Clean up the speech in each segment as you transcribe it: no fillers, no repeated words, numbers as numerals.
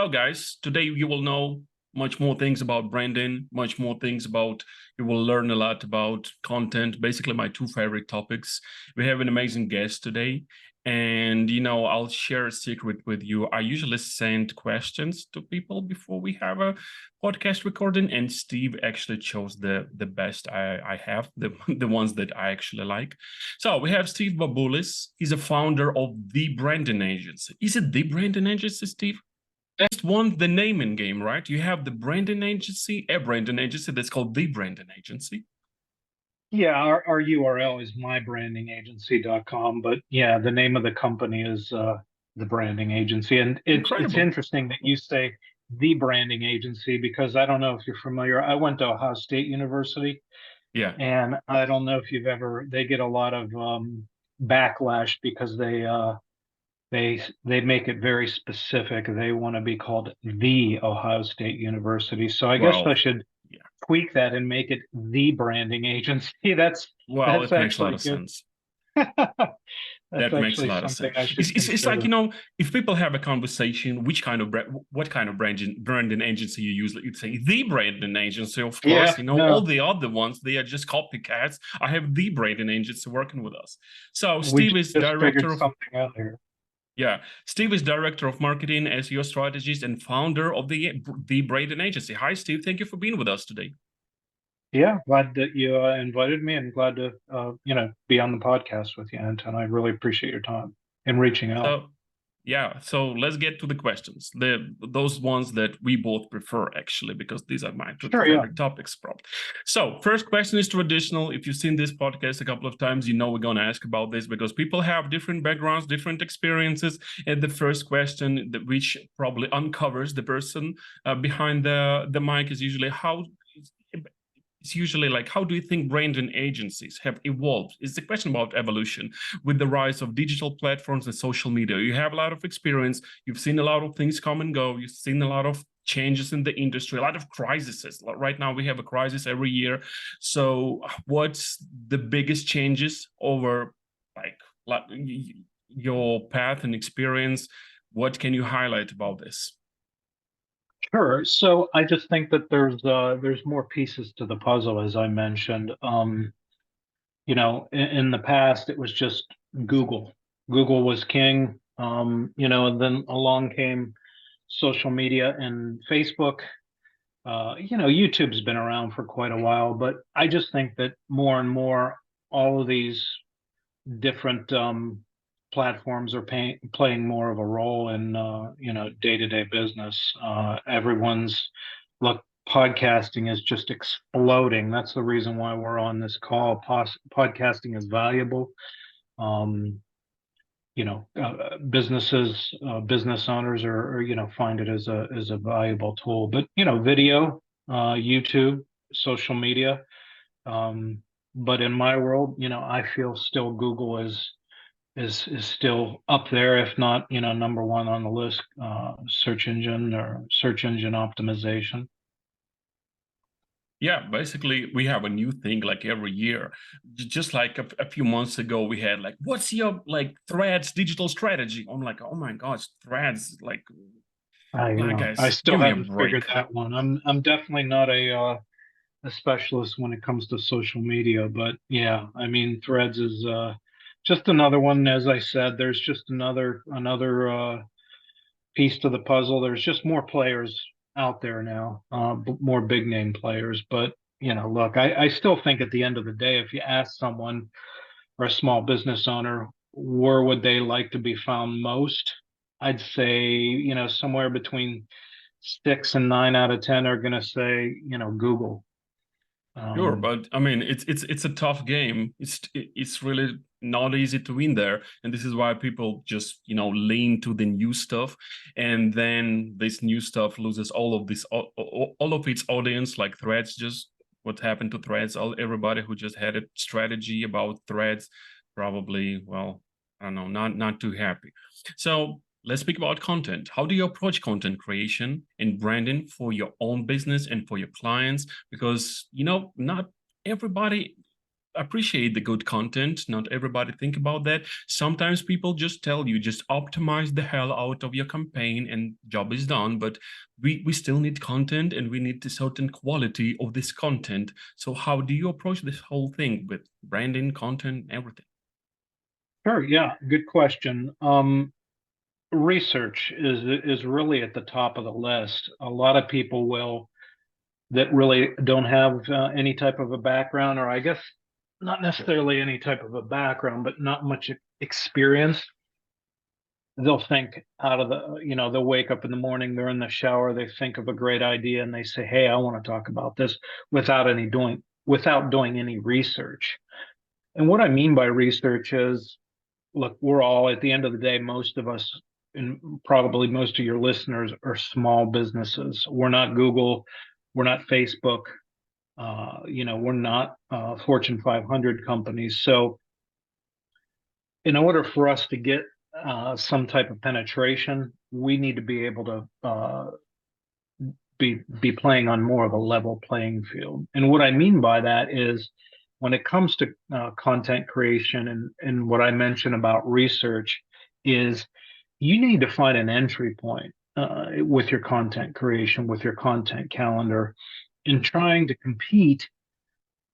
Well, guys, today you will know much more things about branding, much more things about, you will learn a lot about content, basically my two favorite topics. We have an amazing guest today. And, I'll share a secret with you. I usually send questions to people before we have a podcast recording, and Steve actually chose the best I have, the ones that I actually like. So we have Steve Bouboulis. He's a founder of The Branding Agency. Is it The Branding Agency, Steve? Just won the naming game, right? You have the branding agency, a branding agency that's called The Branding Agency. Yeah, our URL is mybrandingagency.com, but yeah, the name of the company is the branding agency. And it's Incredible. interesting that you say the branding agency because I don't know if you're familiar. I went to Ohio State University, Yeah. and I don't know if they get a lot of backlash because they make it very specific. They want to be called the Ohio State University. So I guess I Well, should yeah. tweak that and make it the branding agency. That's Well, that's it makes a lot actually of good. sense. That's That makes a actually lot of something sense. I should It's like, consider. if people have a conversation, what kind of branding agency you use, you'd say the branding agency, of course. Yeah, All no, the other ones, they are just copycats. I have the branding agency working with us. So we Steve is just director figured of, something out here. yeah, Steve is director of marketing, SEO strategies, and founder of the branding agency. Hi, Steve. Thank you for being with us today. Yeah, glad that you invited me, and glad to be on the podcast with you, Anton. I really appreciate your time and reaching out. So, yeah, so let's get to the questions. Those ones that we both prefer, actually, because these are my two Sure, yeah. favorite topics, probably. So, first question is traditional. If you've seen this podcast a couple of times, you know we're going to ask about this because people have different backgrounds, different experiences. And the first question, which probably uncovers the person behind the mic, is usually it's usually like, how do you think branding agencies have evolved? It's a question about evolution with the rise of digital platforms and social media. You have a lot of experience. You've seen a lot of things come and go. You've seen a lot of changes in the industry, a lot of crises. Right now, we have a crisis every year. So what's the biggest changes over like your path and experience? What can you highlight about this? Sure. So I just think that there's more pieces to the puzzle, as I mentioned. In the past, it was just Google. Google was king. And then along came social media and Facebook. YouTube's been around for quite a while, but I just think that more and more all of these different platforms are playing more of a role in day-to-day business. Everyone's look, podcasting is just exploding. That's the reason why we're on this call. Podcasting is valuable. Um, business owners find it as a valuable tool. But video, YouTube, social media. Um, but in my world, I feel still Google is still up there, if not, number one on the list, search engine optimization. Yeah, basically, we have a new thing like every year. Just like a few months ago, we had like, what's your Threads digital strategy? I'm like, oh my gosh, Threads, I guys, still give me a haven't figured break. that one. I'm definitely not a specialist when it comes to social media, but yeah, I mean, Threads is just another one. As I said, there's just another piece to the puzzle. There's just more players out there now, more big name players. But look, I still think at the end of the day, if you ask someone or a small business owner where would they like to be found most, I'd say somewhere between 6 and 9 out of 10 are going to say Google. Sure, Um, but I mean, it's a tough game. It's really not easy to win there, and this is why people just lean to the new stuff, and then this new stuff loses all of its audience. Like Threads, just what happened to Threads? Everybody who just had a strategy about Threads, probably, well, I don't know, not too happy. So let's speak about content. How do you approach content creation and branding for your own business and for your clients? Because, not everybody appreciate the good content. Not everybody think about that. Sometimes people just tell you, just optimize the hell out of your campaign and job is done. But we still need content, and we need a certain quality of this content. So how do you approach this whole thing with branding, content, everything? Sure, yeah, good question. Research is really at the top of the list. A lot of people will that really don't have any type of a background, or I guess not necessarily any type of a background, but not much experience. They'll think out of they'll wake up in the morning, they're in the shower, they think of a great idea, and they say, "Hey, I want to talk about this," without doing any research. And what I mean by research is, look, we're all at the end of the day, most of us, and probably most of your listeners, are small businesses. We're not Google, we're not Facebook, we're not Fortune 500 companies. So, in order for us to get some type of penetration, we need to be able to be playing on more of a level playing field. And what I mean by that is, when it comes to content creation and what I mentioned about research, is you need to find an entry point with your content creation, with your content calendar, in trying to compete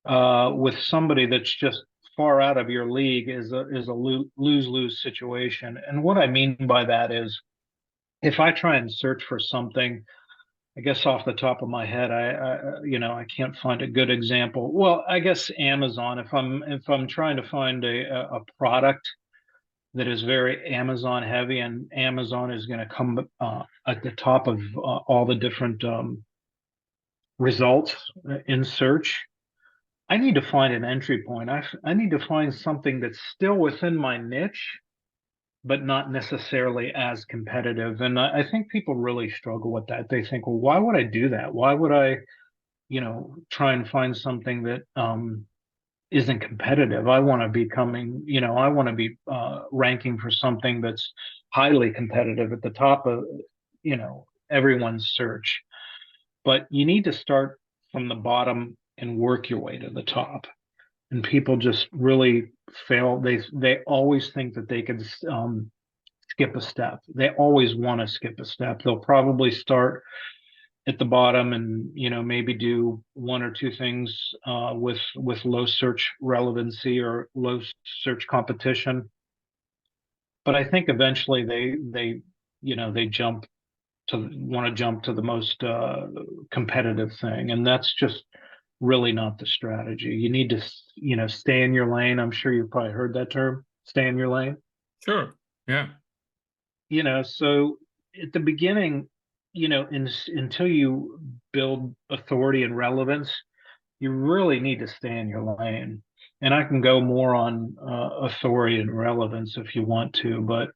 with somebody that's just far out of your league is a lose-lose situation. And what I mean by that is, if I try and search for something, I guess off the top of my head, I can't find a good example. Well, I guess Amazon. If I'm trying to find a product that is very Amazon heavy, and Amazon is going to come at the top of all the different results in search, I need to find an entry point. I need to find something that's still within my niche, but not necessarily as competitive. And I think people really struggle with that. They think, well, why would I do that? Why would I, try and find something that isn't competitive? I want to be I want to be ranking for something that's highly competitive at the top of, everyone's search. But you need to start from the bottom and work your way to the top. And people just really fail. They always think that they could skip a step. They always want to skip a step. They'll probably start at the bottom and maybe do one or two things with low search relevancy or low search competition. But I think eventually they want to jump to the most competitive thing, and that's just really not the strategy. You need to stay in your lane. I'm sure you've probably heard that term, stay in your lane. Sure. Yeah. So at the beginning, until you build authority and relevance, you really need to stay in your lane. And I can go more on authority and relevance if you want to, but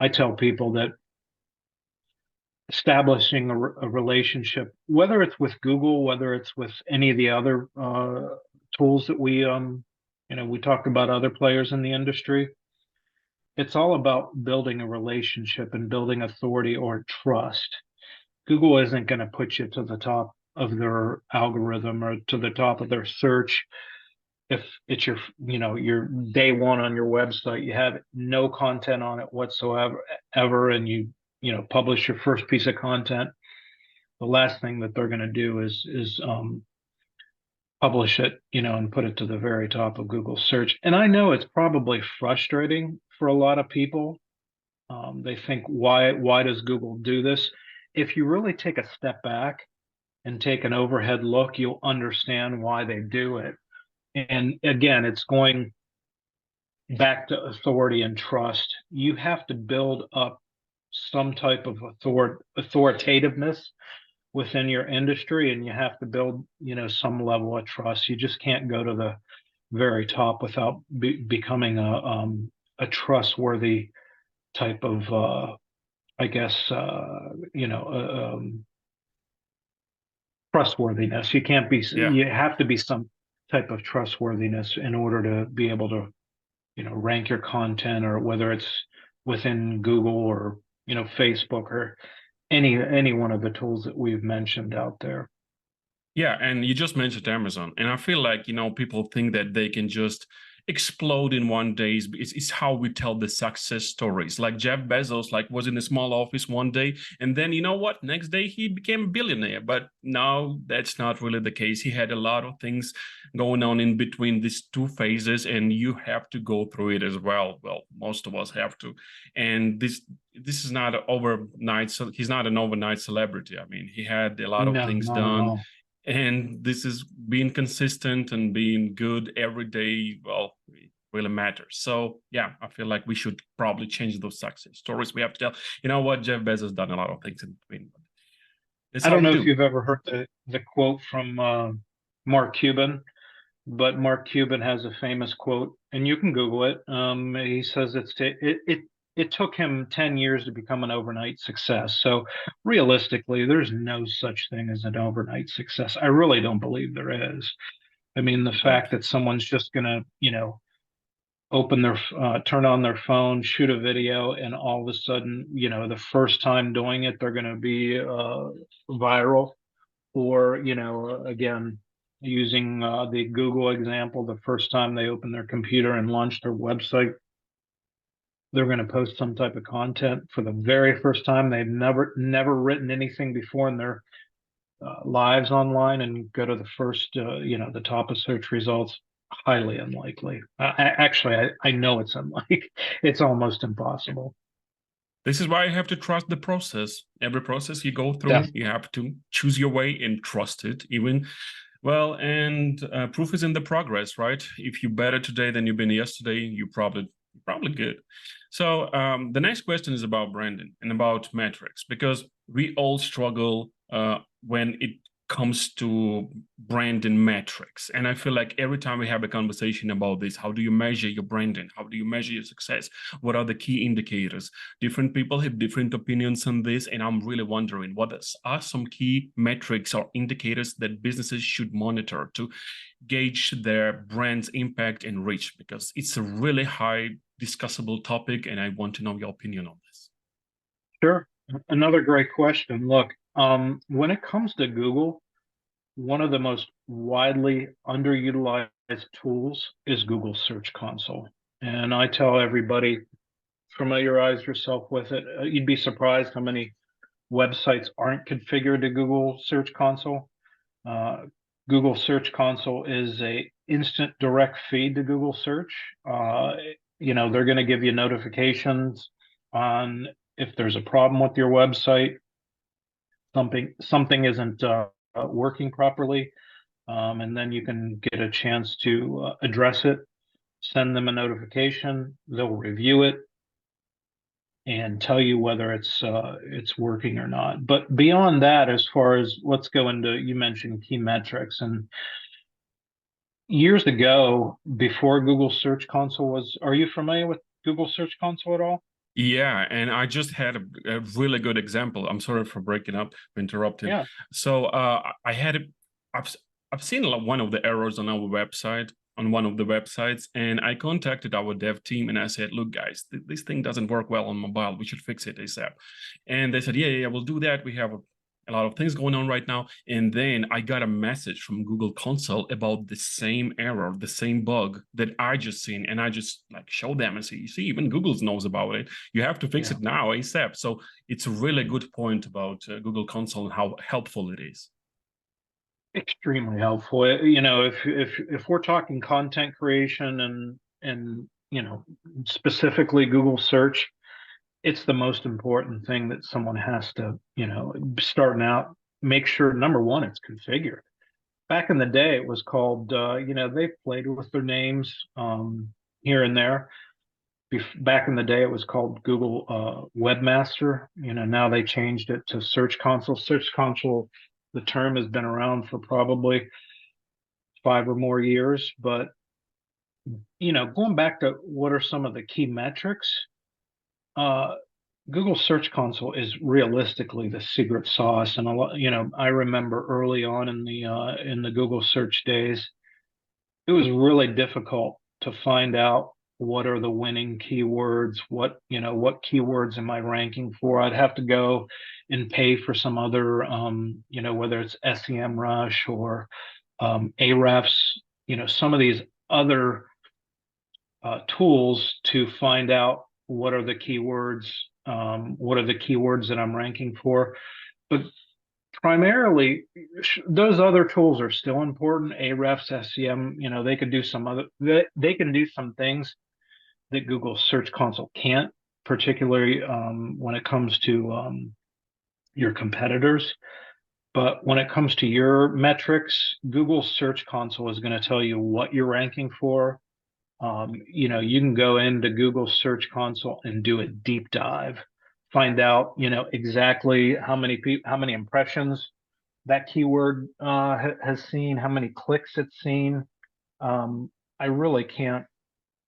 I tell people that establishing a relationship, whether it's with Google, whether it's with any of the other tools that we talked about other players in the industry, it's all about building a relationship and building authority or trust. Google isn't going to put you to the top of their algorithm or to the top of their search if it's your day one on your website, you have no content on it whatsoever, and you publish your first piece of content. The last thing that they're going to do is publish it, and put it to the very top of Google search. And I know it's probably frustrating for a lot of people. They think, why does Google do this? If you really take a step back and take an overhead look, you'll understand why they do it. And again, it's going back to authority and trust. You have to build up some type of authoritativeness within your industry, and you have to build, some level of trust. You just can't go to the very top without becoming a trustworthy type of, I guess, trustworthiness. Yeah. You have to be some type of trustworthiness in order to be able to, rank your content, or whether it's within Google or, Facebook or any one of the tools that we've mentioned out there. Yeah, and you just mentioned Amazon, and I feel like, people think that they can just explode in one day. It's how we tell the success stories. Like Jeff Bezos, like was in a small office one day, and then you know what? Next day he became a billionaire. But now that's not really the case. He had a lot of things going on in between these two phases, and you have to go through it as well. Well, most of us have to, and this is not an overnight. So he's not an overnight celebrity. I mean, he had a lot of No, things not at done, all. and this is being consistent and being good every day. Well, it really matters. So yeah, I feel like we should probably change those success stories we have to tell. You know what? Jeff Bezos done a lot of things in between. That's I how don't we know if do. you've ever heard the quote from Mark Cuban, but Mark Cuban has a famous quote, and you can Google it. He says it took him 10 years to become an overnight success. So realistically, there's no such thing as an overnight success. I really don't believe there is. I mean, the fact Exactly. that someone's just gonna, open their turn on their phone, shoot a video, and all of a sudden, the first time doing it, they're going to be viral. Or, again, using the Google example, the first time they open their computer and launch their website, they're going to post some type of content for the very first time. They've never written anything before in their lives online, and go to the first, the top of search results. Highly unlikely. Actually, I know it's unlikely. It's almost impossible. This is why you have to trust the process. Every process you go through, Definitely. you have to choose your way and trust it. Even well, and proof is in the progress, right? If you're better today than you've been yesterday, you're probably good. So the next question is about branding and about metrics, because we all struggle when it comes to brand and metrics. And I feel like every time we have a conversation about this, how do you measure your branding? How do you measure your success? What are the key indicators? Different people have different opinions on this, and I'm really wondering what are some key metrics or indicators that businesses should monitor to gauge their brand's impact and reach, because it's a really high discussable topic, and I want to know your opinion on this. Sure. Another great question. Look, when it comes to Google, one of the most widely underutilized tools is Google Search Console. And I tell everybody, familiarize yourself with it. You'd be surprised how many websites aren't configured to Google Search Console. Uh, Google Search Console is a instant direct feed to Google Search. They're going to give you notifications on if there's a problem with your website, something isn't working properly, and then you can get a chance to address it. Send them a notification. They'll review it and tell you whether it's working or not. But beyond that, as far as let's go into, you mentioned key metrics, and years ago, before Google Search Console was, are you familiar with Google Search Console at all? Yeah, and I just had a really good example. I'm sorry for breaking up, interrupting. Yeah, So I had I've I've seen one of the errors on our website, on one of the websites, and I contacted our dev team and I said, "Look, guys, this thing doesn't work well on mobile. We should fix it ASAP." And they said, "Yeah, we'll do that. We have a lot of things going on right now." And then I got a message from Google Console about the same error, the same bug that I just seen, and I just like show them and say, "You see, even Google knows about it. You have to fix yeah, it now ASAP." So it's a really good point about Google Console and how helpful it is. extremely helpful. If we're talking content creation and specifically Google search, it's the most important thing that someone has to, starting out, make sure number one, it's configured. Back in the day, it was called, they've played with their names here and there. Back in the day, it was called Google Webmaster. Now they changed it to Search Console. Search Console, the term has been around for probably 5 or more years. But, going back to what are some of the key metrics, uh, Google Search Console is realistically the secret sauce. And a lot, I remember early on in the Google search days, it was really difficult to find out. what are the winning keywords, what keywords am I ranking for. I'd have to go and pay for some other, whether it's SEMrush or Ahrefs, some of these other tools to find out what are the keywords that I'm ranking for. But primarily, those other tools are still important. Ahrefs, SEM, they could do they can do some things that Google Search Console can't, particularly when it comes to your competitors. But when it comes to your metrics, Google Search Console is going to tell you what you're ranking for. You can go into Google Search Console and do a deep dive, find out, exactly how many impressions that keyword has seen, how many clicks it's seen. I really can't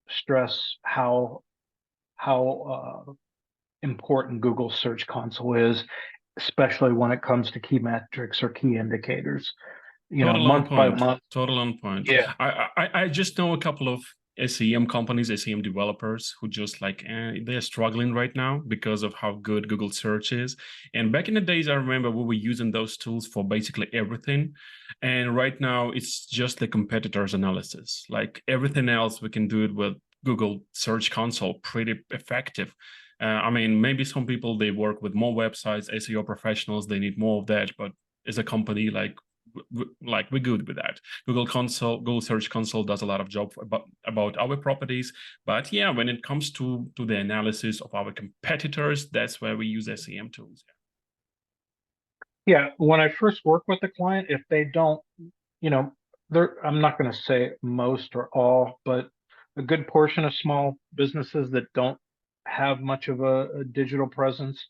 stress how important Google Search Console is, especially when it comes to key metrics or key indicators. Total on Month by point. month. Total on point. Yeah. I just know a couple of SEM companies, SEM developers who just like they're struggling right now because of how good Google Search is. And back in the days, I remember we were using those tools for basically everything. And right now, it's just the competitors analysis. Like everything else, we can do it with Google Search Console, pretty effective. I mean, maybe some people they work with more websites, SEO professionals, they need more of that. But as a company, we're good with that. Google Search Console does a lot of job about our properties, but yeah, when it comes to the analysis of our competitors, that's where we use SEM tools. Yeah, when I first work with the client, if they don't, I'm not going to say most or all, but a good portion of small businesses that don't have much of a digital presence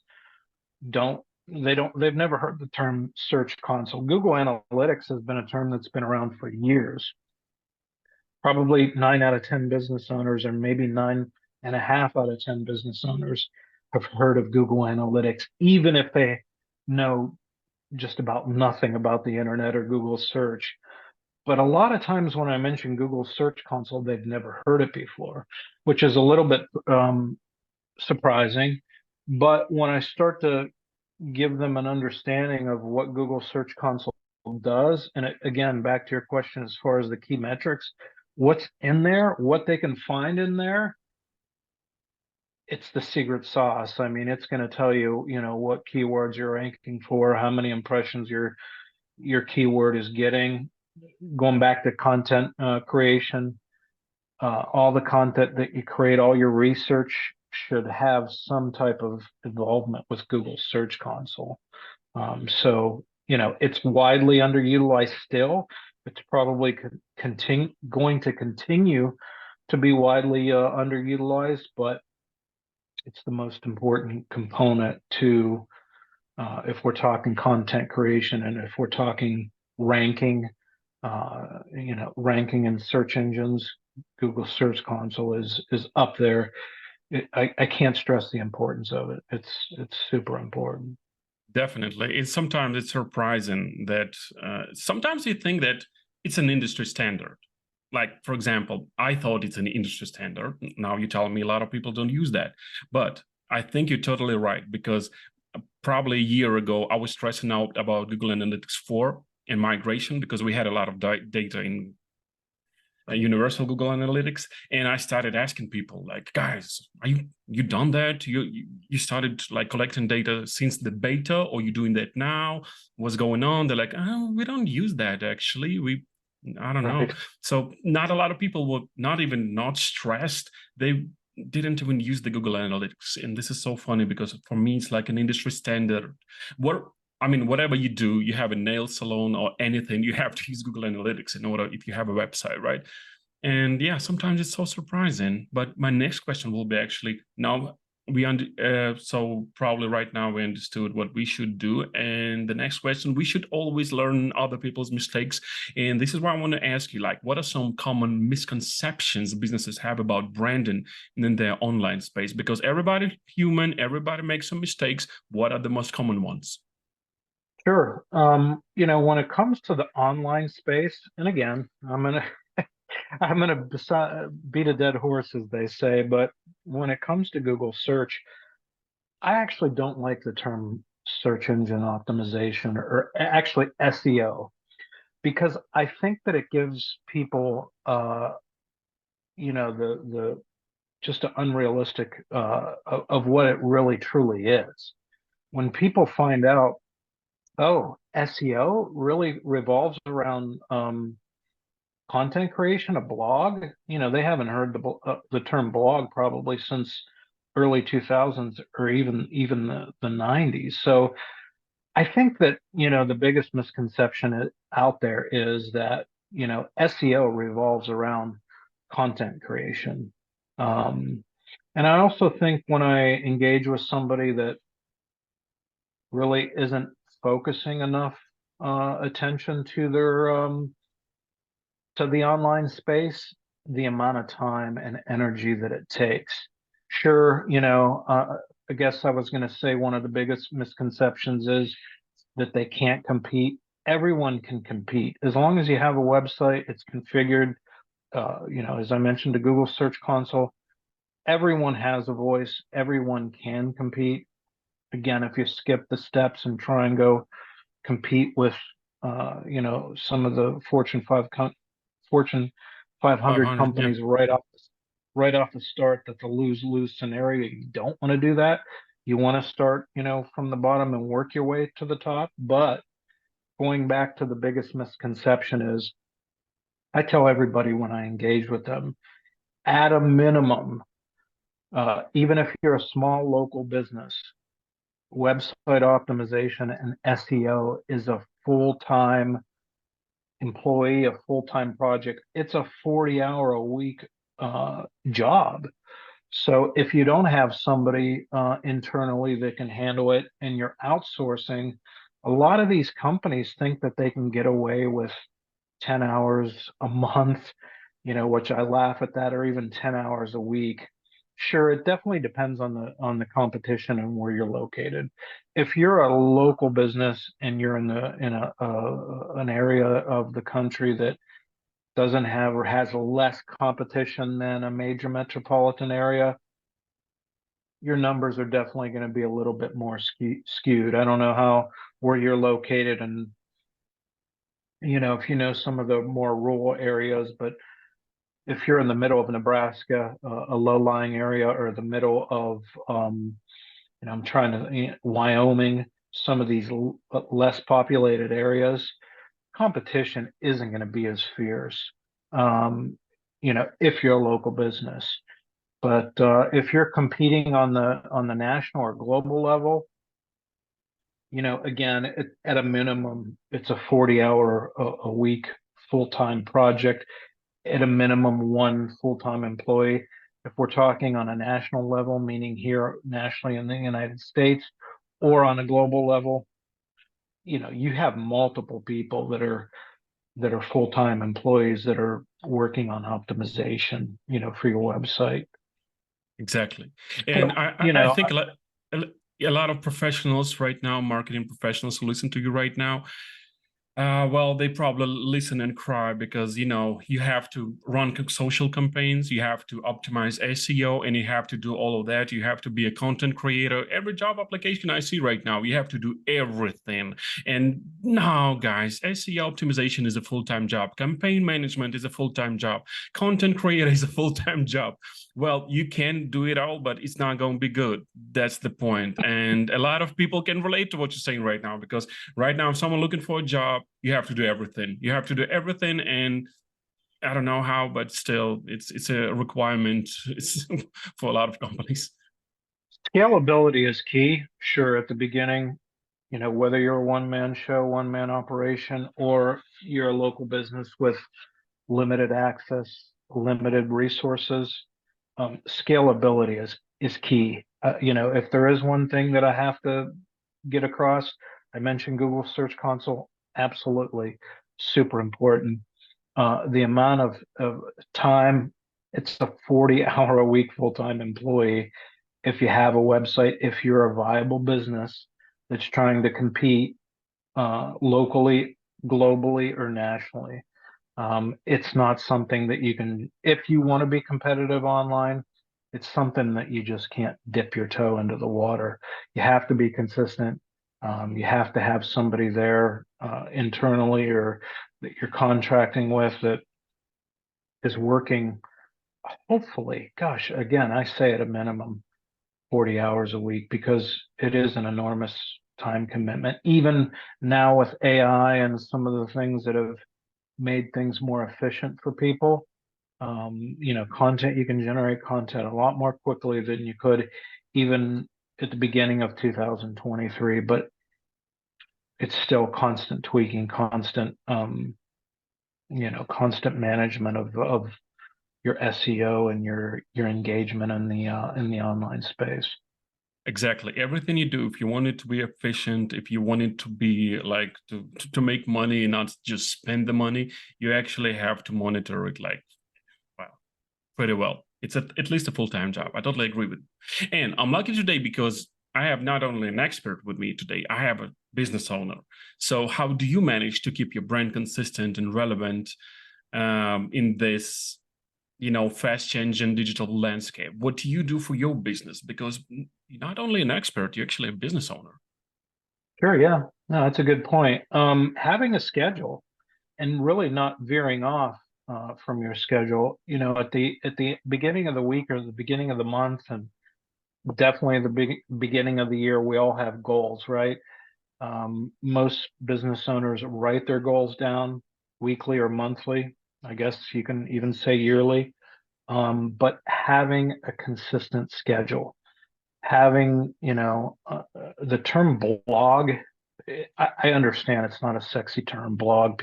they've never heard the term Search Console. Google Analytics has been a term that's been around for years. Probably 9 out of 10 business owners, or maybe 9.5 out of 10 business owners, have heard of Google Analytics, even if they know just about nothing about the internet or Google search. But a lot of times when I mention Google Search Console, they've never heard it before, which is a little bit surprising. But when I start to give them an understanding of what Google Search Console does, and again, back to your question as far as the key metrics, what's in there, what they can find in there, it's the secret sauce. I mean, it's going to tell you, what keywords you're ranking for, how many impressions your keyword is getting. Going back to content creation, all the content that you create, all your research should have some type of involvement with Google Search Console. So, it's widely underutilized still. It's probably going to continue to be widely underutilized, but it's the most important component to, if we're talking content creation and if we're talking ranking, ranking in search engines, Google Search Console is up there. I can't stress the importance of it. It's super important. Definitely. Sometimes it's surprising that sometimes you think that it's an industry standard. Like, for example, I thought it's an industry standard. Now you tell me a lot of people don't use that. But I think you're totally right, because probably a year ago, I was stressing out about Google Analytics 4 and migration because we had a lot of data in universal Google Analytics, and I started asking people like, guys, are you done that? You started like collecting data since the beta, or you doing that now? What's going on? They're like, oh, we don't use that actually. I don't know. So not a lot of people were not stressed. They didn't even use the Google Analytics, and this is so funny because for me it's like an industry standard. Whatever you do, you have a nail salon or anything, you have to use Google Analytics in order if you have a website, right? And yeah, sometimes it's so surprising. But my next question will be actually now so probably right now we understood what we should do. And the next question, we should always learn other people's mistakes. And this is why I want to ask you, like, what are some common misconceptions businesses have about branding in their online space? Because everybody's human, everybody makes some mistakes. What are the most common ones? Sure. When it comes to the online space, and again, I'm gonna I'm going to beat a dead horse, as they say, but when it comes to Google search, I actually don't like the term search engine optimization or actually SEO because I think that it gives people, the just an unrealistic of what it really truly is. When people find out, oh, SEO really revolves around content creation, a blog. They haven't heard the term blog probably since early 2000s or even the 90s. So I think that the biggest misconception out there is that SEO revolves around content creation. Um, and I also think when I engage with somebody that really isn't focusing enough attention to their to the online space, the amount of time and energy that it takes. Sure, I guess I was going to say one of the biggest misconceptions is that they can't compete. Everyone can compete as long as you have a website, it's configured. As I mentioned, the Google Search Console, everyone has a voice, everyone can compete. Again, if you skip the steps and try and go compete with, some of the Fortune 500 500, yeah. companies right off the start, that's a lose-lose scenario. You don't want to do that. You want to start, from the bottom and work your way to the top. But going back to the biggest misconception is I tell everybody when I engage with them, at a minimum, even if you're a small local business, website optimization and SEO is a full-time employee, a full-time project. It's a 40-hour a week job. So if you don't have somebody internally that can handle it and you're outsourcing, a lot of these companies think that they can get away with 10 hours a month, which I laugh at that, or even 10 hours a week. Sure, it definitely depends on the competition and where you're located. If you're a local business and you're in an area of the country that doesn't have or has less competition than a major metropolitan area, your numbers are definitely going to be a little bit more skewed. I don't know how where you're located and if you know some of the more rural areas, but if you're in the middle of Nebraska, a low-lying area, or the middle of, I'm trying to, Wyoming, some of these less populated areas, competition isn't going to be as fierce, if you're a local business. But if you're competing on the national or global level, again, at a minimum, it's a 40-hour a week full-time project, at a minimum one full-time employee. If we're talking on a national level, meaning here nationally in the United States, or on a global level, you have multiple people that are full-time employees that are working on optimization, for your website. Exactly. So, And I think a lot of professionals right now, marketing professionals who listen to you right now, well, they probably listen and cry because, you have to run social campaigns, you have to optimize SEO, and you have to do all of that. You have to be a content creator. Every job application I see right now, you have to do everything. And now, guys, SEO optimization is a full-time job. Campaign management is a full-time job. Content creator is a full-time job. Well, you can do it all, but it's not going to be good. That's the point. And a lot of people can relate to what you're saying right now, because right now, if someone looking for a job, you have to do everything. You have to do everything, and I don't know how, but still, it's a requirement for a lot of companies. scalability is key. Sure, at the beginning, whether you're a one-man show, one-man operation, or you're a local business with limited access, limited resources, scalability is key. If there is one thing that I have to get across, I mentioned Google Search Console, absolutely super important. The amount of time, it's a 40-hour a week full-time employee. If you have a website, if you're a viable business that's trying to compete locally, globally, or nationally. It's not something that you can, if you want to be competitive online, it's something that you just can't dip your toe into the water. You have to be consistent. You have to have somebody there internally or that you're contracting with that is working, hopefully, gosh, again, I say at a minimum 40 hours a week because it is an enormous time commitment. Even now with AI and some of the things that have made things more efficient for people, content, you can generate content a lot more quickly than you could even at the beginning of 2023, but it's still constant tweaking, constant management of your SEO and your engagement in the online space. Exactly. Everything you do, if you want it to be efficient, if you want it to be like to make money and not just spend the money, you actually have to monitor it like, wow, pretty well. It's at least a full-time job. I totally agree with you. And I'm lucky today because I have not only an expert with me today, I have a business owner. So how do you manage to keep your brand consistent and relevant in this fast changing digital landscape? What do you do for your business? Because you're not only an expert, you're actually a business owner. Sure, yeah. No, that's a good point. Having a schedule and really not veering off from your schedule, at the beginning of the week or the beginning of the month, and definitely the beginning of the year, we all have goals, right? Most business owners write their goals down weekly or monthly. I guess you can even say yearly. But having a consistent schedule, having, the term blog, I understand it's not a sexy term, blog.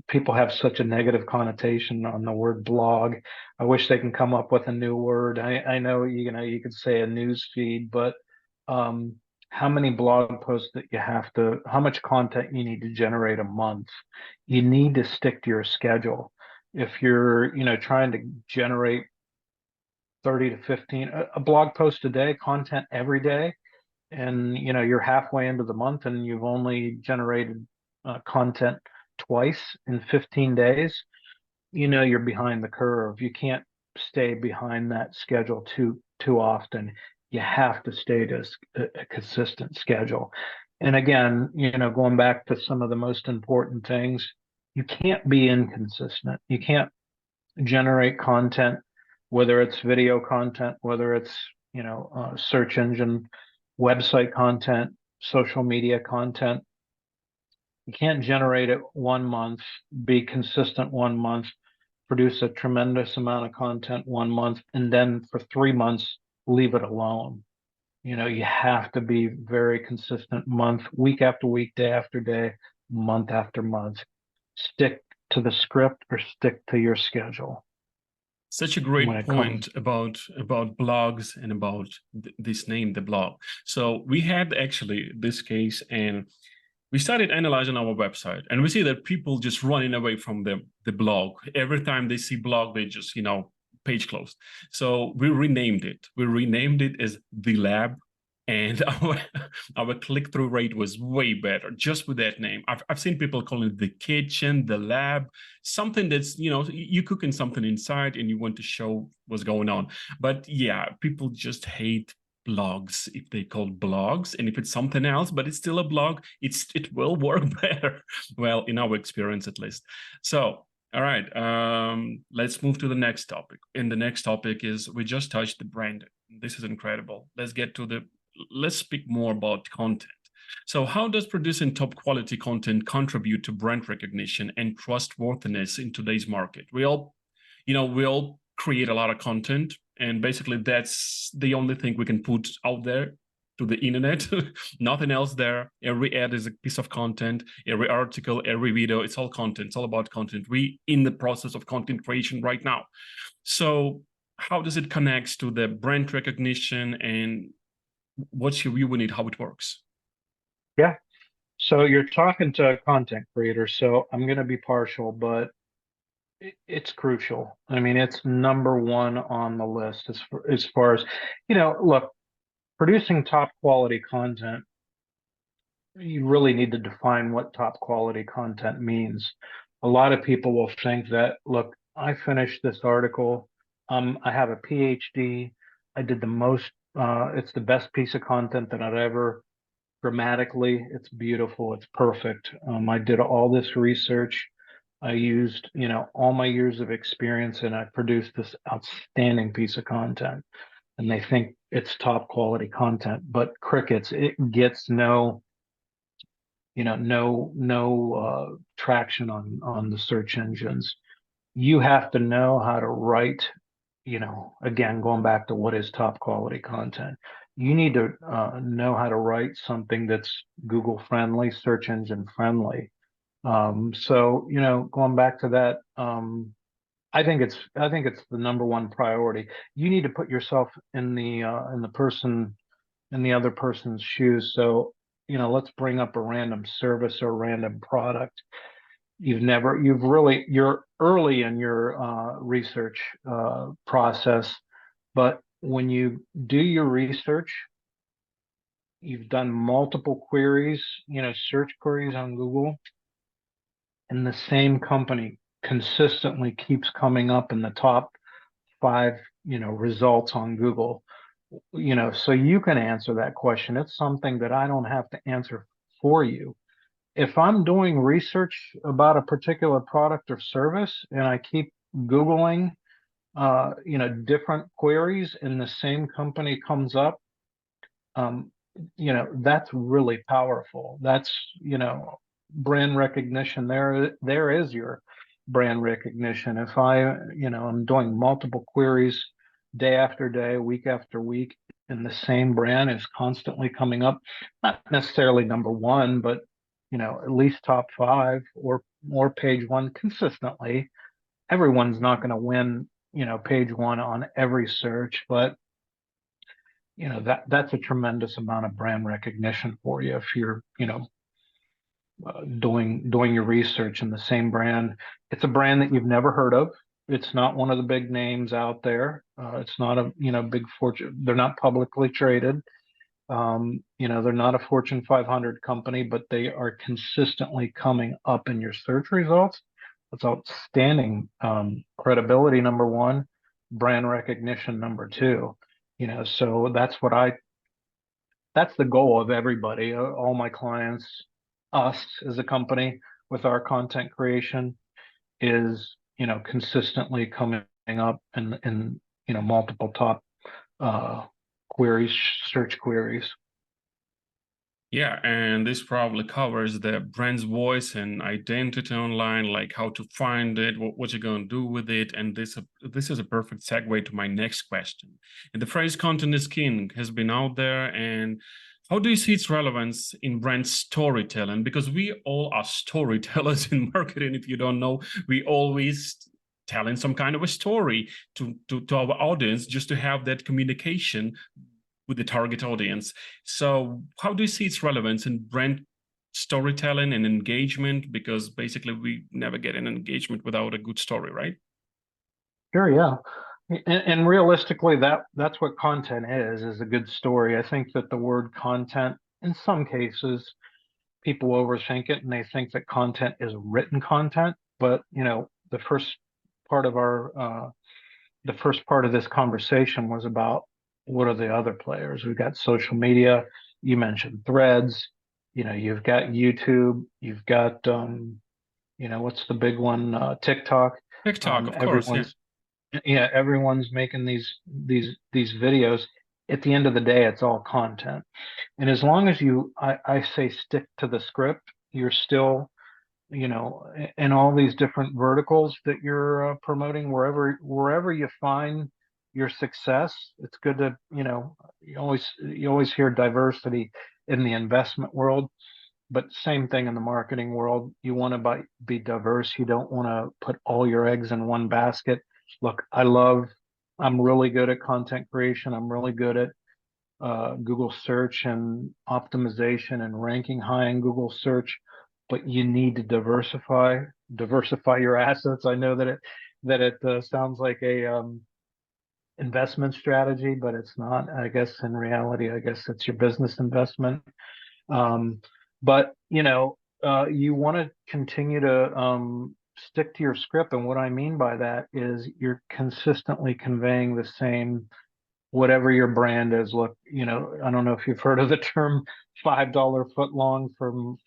People have such a negative connotation on the word blog. I wish they can come up with a new word. I know, you could say a news feed, but um, how many blog posts that you have to, how much content you need to generate a month? You need to stick to your schedule. If you're, trying to generate 30 to 15, a blog post a day, content every day, and you're halfway into the month and you've only generated content twice in 15 days, you're behind the curve. You can't stay behind that schedule too often. You have to stay to a consistent schedule. And again, going back to some of the most important things, you can't be inconsistent. You can't generate content, whether it's video content, whether it's search engine, website content, social media content. You can't generate it 1 month, be consistent 1 month, produce a tremendous amount of content 1 month, and then for 3 months leave it alone. You have to be very consistent week after week, day after day, month after month. Stick to the script or stick to your schedule. Such a great point about blogs and about this name, the blog. So we had actually this case, and we started analyzing our website, and we see that people just running away from the blog. Every time they see blog, they just, page closed. So we renamed it. We renamed it as The Lab, and our click-through rate was way better just with that name. I've seen people calling it The Kitchen, The Lab, something that's, you cooking something inside and you want to show what's going on. But yeah, people just hate blogs if they call blogs, and if it's something else but it's still a blog, it will work better, well, in our experience at least. So all right, let's move to the next topic, and the next topic is, we just touched the branding. This is incredible. Let's speak more about content. So how does producing top quality content contribute to brand recognition and trustworthiness in today's market? We all create a lot of content, and basically that's the only thing we can put out there to the internet. Nothing else there. Every ad is a piece of content, every article, every video, it's all content. It's all about content. We in the process of content creation right now. So how does it connect to the brand recognition, and what's your view on it, how it works? Yeah. So you're talking to a content creator, so I'm going to be partial, but it's crucial. I mean, it's number one on the list as far as, look, producing top quality content, you really need to define what top quality content means. a lot of people will think that, look, I finished this article. I have a PhD. I did the most, it's the best piece of content that I've ever, grammatically, it's beautiful. It's perfect. I did all this research. I used, all my years of experience and I produced this outstanding piece of content. And they think it's top quality content, but crickets, it gets no traction on the search engines. You have to know how to write, again, going back to what is top quality content. You need to know how to write something that's Google friendly, search engine friendly. So, going back to that, I think it's the number one priority. You need to put yourself in the other person's shoes. So, let's bring up a random service or random product. You're early in your research process, but when you do your research, you've done multiple queries, search queries on Google, and the same company consistently keeps coming up in the top five, results on Google. So you can answer that question. It's something that I don't have to answer for you. If I'm doing research about a particular product or service and I keep Googling, different queries and the same company comes up, um, that's really powerful. That's, brand recognition. There is your brand recognition. If I'm doing multiple queries day after day, week after week, and the same brand is constantly coming up, not necessarily number one, but at least top five or page one consistently. Everyone's not going to win, page one on every search, but that's a tremendous amount of brand recognition for you if you're, doing your research in the same brand. It's a brand that you've never heard of. It's not one of the big names out there. It's not a big fortune. They're not publicly traded. They're not a Fortune 500 company, but they are consistently coming up in your search results. That's outstanding. Credibility, number one, brand recognition, number two. So that's the goal of everybody, all my clients, us as a company with our content creation is, consistently coming up in multiple top uh, queries, search queries. Yeah, and this probably covers the brand's voice and identity online, like how to find it, what you're going to do with it. And this is a perfect segue to my next question. And the phrase "content is king" has been out there, and how do you see its relevance in brand storytelling? Because we all are storytellers in marketing. If you don't know, we always telling some kind of a story to our audience just to have that communication with the target audience. So how do you see its relevance in brand storytelling and engagement? Because basically we never get an engagement without a good story, right? Sure, yeah. And realistically, that's what content is a good story. I think that the word content, in some cases, people overthink it and they think that content is written content. But part of our the first part of this conversation was about what are the other players. We've got social media. You mentioned threads. You've got YouTube. You've got what's the big one? TikTok. TikTok, of course, yeah. Everyone's yeah, everyone's making these videos. At the end of the day, it's all content. And as long as I say stick to the script, you're still, in all these different verticals that you're promoting, wherever you find your success, it's good to, you always hear diversity in the investment world, but same thing in the marketing world. You want to be diverse. You don't want to put all your eggs in one basket. Look, I'm really good at content creation. I'm really good at Google search and optimization and ranking high in Google search, but you need to diversify your assets. I know that it sounds like a investment strategy, but it's not. I guess in reality, I guess it's your business investment. Um, but you want to continue to stick to your script. And what I mean by that is you're consistently conveying the same, whatever your brand is. Look, I don't know if you've heard of the term $5 foot long from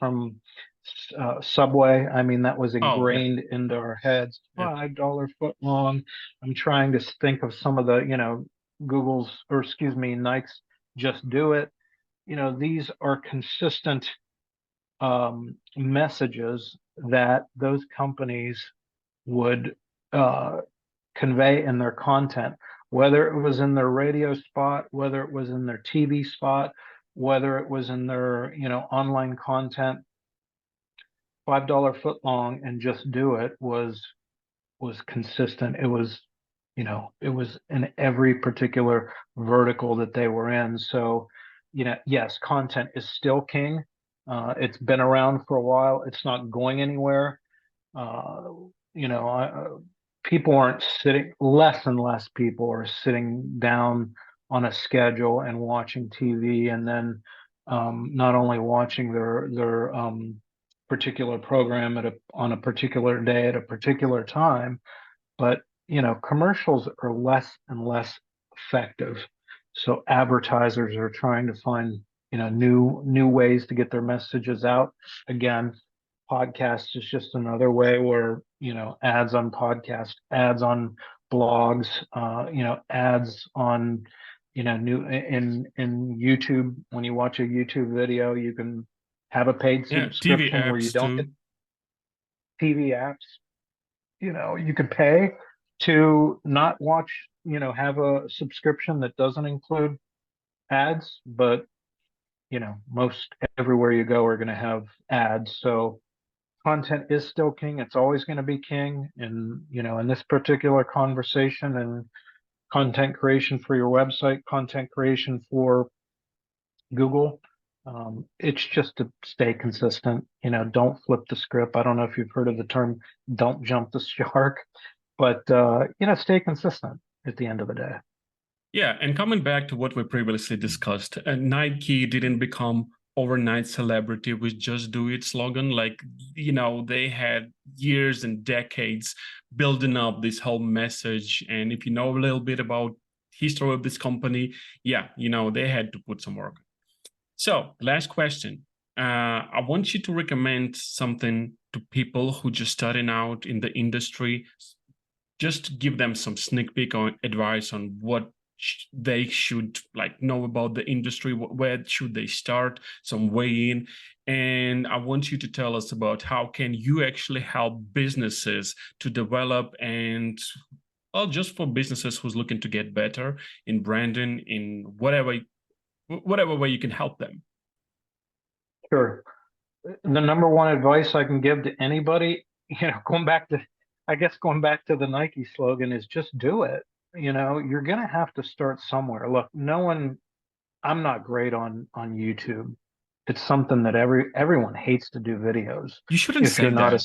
Subway. I mean, that was Oh, yeah. ingrained into our heads. Yeah. $5 foot long. I'm trying to think of some of the, Google's, or excuse me, Nike's Just Do It. These are consistent messages that those companies would convey in their content, whether it was in their radio spot, whether it was in their TV spot, whether it was in their, online content. $5 foot long and Just Do It was consistent. It was in every particular vertical that they were in. So, yes, content is still king. It's been around for a while. It's not going anywhere. Uh, People aren't sitting, less and less people are sitting down on a schedule and watching TV, and then not only watching their particular program on a particular day at a particular time, but commercials are less and less effective. So advertisers are trying to find new ways to get their messages out. Again, podcast is just another way where ads on podcast, ads on blogs, ads on new in YouTube. When you watch a YouTube video, you can have a paid Yeah. TV subscription where you apps don't get too. TV apps. You could pay to not watch, have a subscription that doesn't include ads, but most everywhere you go are going to have ads. So content is still king. It's always going to be king. And, in this particular conversation, and content creation for your website, content creation for Google, it's just to stay consistent. Don't flip the script. I don't know if you've heard of the term, don't jump the shark, but, stay consistent at the end of the day. Yeah, and coming back to what we previously discussed, Nike didn't become overnight celebrity with Just Do It slogan. Like, they had years and decades building up this whole message. And if you know a little bit about history of this company, yeah, they had to put some work. So last question. I want you to recommend something to people who just starting out in the industry. Just give them some sneak peek or advice on what they should know about the industry. Where should they start? Some way in. And I want you to tell us about how can you actually help businesses to develop, and well, just for businesses who's looking to get better in branding, in whatever way you can help them. Sure. The number one advice I can give to anybody, going back to the Nike slogan, is just do it. You're going to have to start somewhere. Look, I'm not great on YouTube. It's something that everyone hates to do videos. You shouldn't If you're say not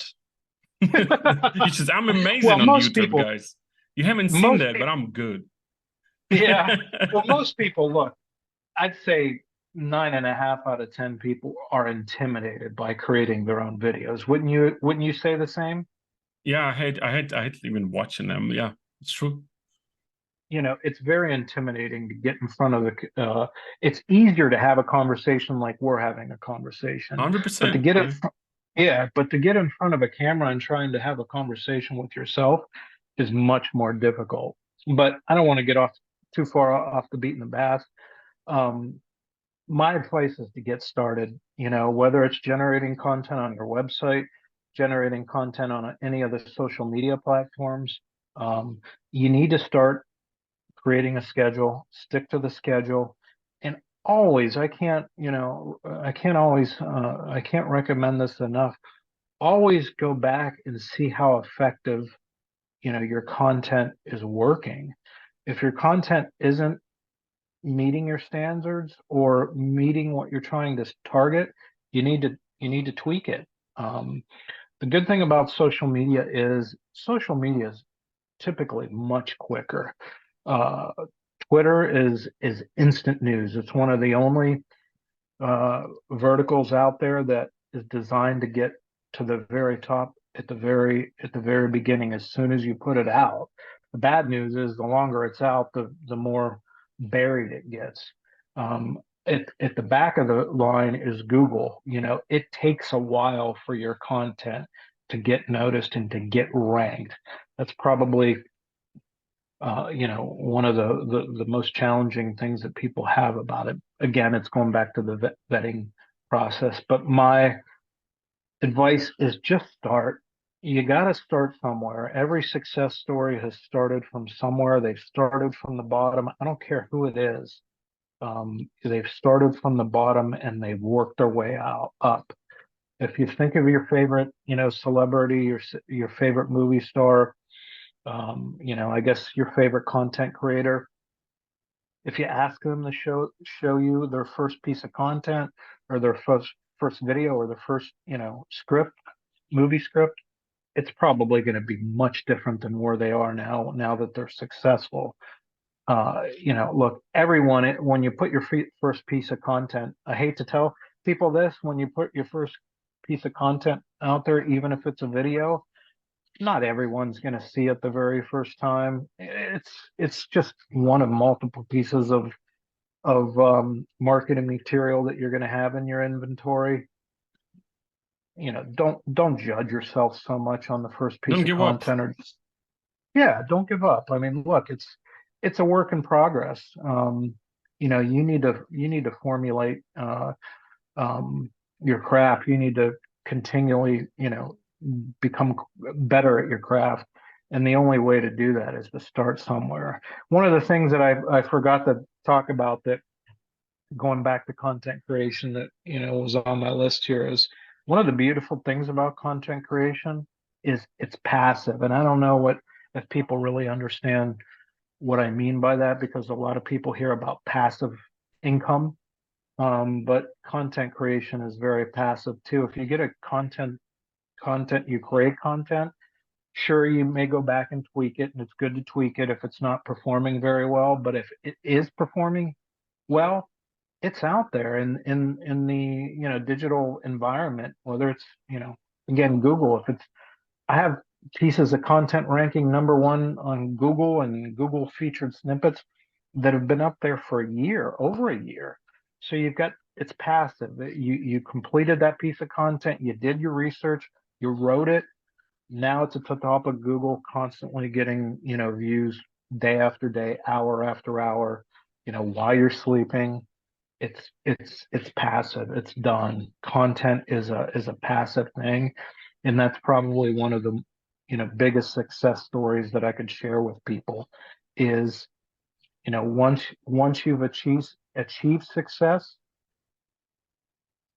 that. I'm well, amazing on most YouTube, people, guys. You haven't seen most that, but people, I'm good. yeah. Well, most people, look, I'd say 9.5 out of 10 people are intimidated by creating their own videos. Wouldn't you say the same? Yeah, I hate even watching them. Yeah, it's true. It's very intimidating to get in front of it's easier to have a conversation like we're having a conversation, but to 100%. get it, Yeah. yeah, but to get in front of a camera and trying to have a conversation with yourself is much more difficult. But I don't want to get off too far off the beaten path. Um, my advice is to get started, whether it's generating content on your website, generating content on any of the social media platforms. You need to start creating a schedule, stick to the schedule, and always, I can't recommend this enough. Always go back and see how effective, your content is working. If your content isn't meeting your standards or meeting what you're trying to target, you need to tweak it. The good thing about social media is typically much quicker. Uh, Twitter is instant news. It's one of the only verticals out there that is designed to get to the very top at the very beginning, as soon as you put it out. The bad news is the longer it's out, the more buried it gets. At the back of the line is Google. You know, it takes a while for your content to get noticed and to get ranked. That's probably you know, one of the most challenging things that people have about it. Again, it's going back to the vetting process. But my advice is just start. You got to start somewhere. Every success story has started from somewhere. They've started from the bottom. I don't care who it is. They've started from the bottom and they've worked their way out up. If you think of your favorite, you know, celebrity, your favorite movie star, you know, I guess your favorite content creator, if you ask them to show you their first piece of content or their first video or their first, you know, movie script, it's probably going to be much different than where they are now that they're successful. You know, look, everyone, when you put your first piece of content, I hate to tell people this, when you put your first piece of content out there, even if it's a video, not everyone's going to see it the very first time. It's just one of multiple pieces of marketing material that you're going to have in your inventory. You know, don't judge yourself so much on the first piece Don't of give up. content, or just, yeah, don't give up. I mean, look, it's a work in progress. You know, you need to formulate your craft. You need to continually, you know, become better at your craft. And the only way to do that is to start somewhere. One of the things that I forgot to talk about, that going back to content creation, that, you know, was on my list here, is one of the beautiful things about content creation is it's passive. And I don't know if people really understand what I mean by that, because a lot of people hear about passive income. But content creation is very passive too. If you get a you create content, sure, you may go back and tweak it, and it's good to tweak it if it's not performing very well. But if it is performing well, it's out there in the, you know, digital environment, whether it's, you know, again, Google. If it's, I have pieces of content ranking #1 on Google and Google featured snippets that have been up there for a year, over a year. So you've got, it's passive. You completed that piece of content, you did your research, you wrote it. Now it's at the top of Google, constantly getting, you know, views day after day, hour after hour, you know, while you're sleeping. It's passive. It's done. Content is a passive thing, and that's probably one of the, you know, biggest success stories that I could share with people is, you know, once you've achieved success,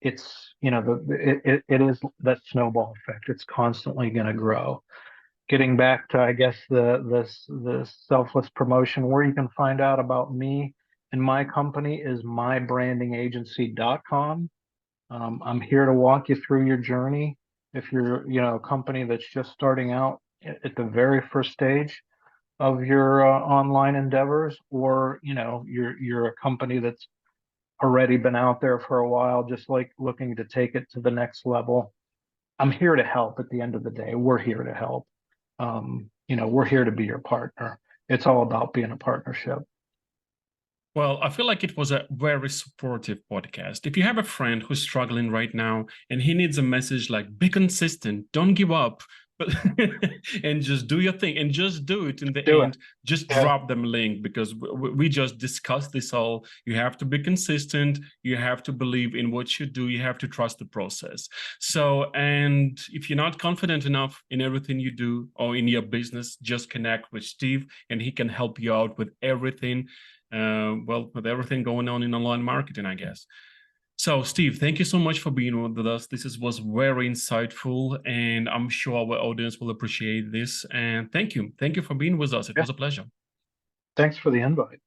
it's, you know, it is that snowball effect. It's constantly going to grow. Getting back to, I guess, the selfless promotion, where you can find out about me and my company is mybrandingagency.com. I'm here to walk you through your journey. If you're, you know, a company that's just starting out at the very first stage of your online endeavors, or, you know, you're a company that's already been out there for a while, just like looking to take it to the next level, I'm here to help. At the end of the day, we're here to help. You know, we're here to be your partner. It's all about being a partnership. Well, I feel like it was a very supportive podcast. If you have a friend who's struggling right now and he needs a message like, be consistent, don't give up, but and just do your thing and just do it in the end, just drop them a link, because we just discussed this all. You have to be consistent. You have to believe in what you do. You have to trust the process. So, and if you're not confident enough in everything you do or in your business, just connect with Steve and he can help you out with everything. Well, with everything going on in online marketing, I guess. So, Steve, thank you so much for being with us. This was very insightful, and I'm sure our audience will appreciate this. And thank you. Thank you for being with us. It was a pleasure. Thanks for the invite.